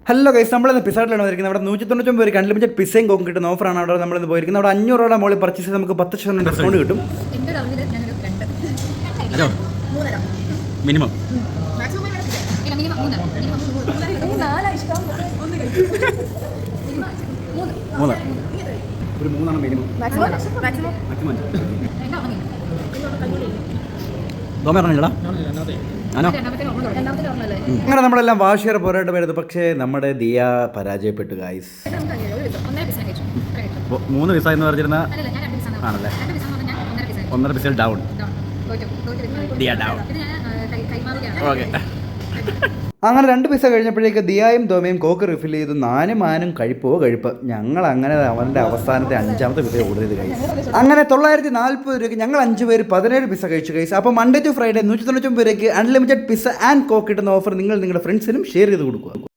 Hello guys, നമ്മളിന്ന് പിസ്സയിലാണ് വന്നിരിക്കുന്നത്. അവിടെ 199 പേർക്ക് അൺലിമിറ്റഡ് പിസ്സയും കോക്കും കിട്ടുന്ന ഓഫറാണ് അവിടെ നമ്മളിന്ന് പോയിരിക്കുന്നത്. അവിടെ 500 രൂപയുടെ മുകളിൽ പർച്ചേസ് ചെയ്ത് നമുക്ക് 10% ഡിസ്കൗണ്ട് കിട്ടും. മിനിമം ഒരു മൂന്നാണ് മിനിമം. അങ്ങനെ നമ്മളെല്ലാം വാശിയേറെ പോരാട്ടം വരുന്നത്, പക്ഷേ നമ്മുടെ ദിയ പരാജയപ്പെട്ടു ഗൈസ്. 3 പിസ്സ എന്ന് പറഞ്ഞിരുന്ന ആണല്ലേ, 1.5 pizza down. Diya down. Okay, അങ്ങനെ 2 പിസ്സ കഴിഞ്ഞപ്പോഴേക്ക് ദിയായും തോമയും കോക്ക് റിഫിൽ ചെയ്തു. 4 മാനും കഴിപ്പ്. ഞങ്ങൾ അങ്ങനെ അവൻ്റെ അവസാനത്തെ 5ാമത്തെ പിസ്സ ഓർഡർ ചെയ്ത് കഴിച്ചു. അങ്ങനെ 940 രൂപയ്ക്ക് ഞങ്ങൾ 5 പേര് 17 പിസ്സ കഴിച്ചു കഴിച്ചു. അപ്പോൾ മൺഡേ ടു ഫ്രൈഡേ 199 രൂപയ്ക്ക് അൺലിമിറ്റഡ് പിസ്സ ആൻഡ് കോക്ക് കിട്ടുന്ന ഓഫർ നിങ്ങൾ നിങ്ങളുടെ ഫ്രണ്ട്സിനും ഷെയർ ചെയ്ത് കൊടുക്കുക.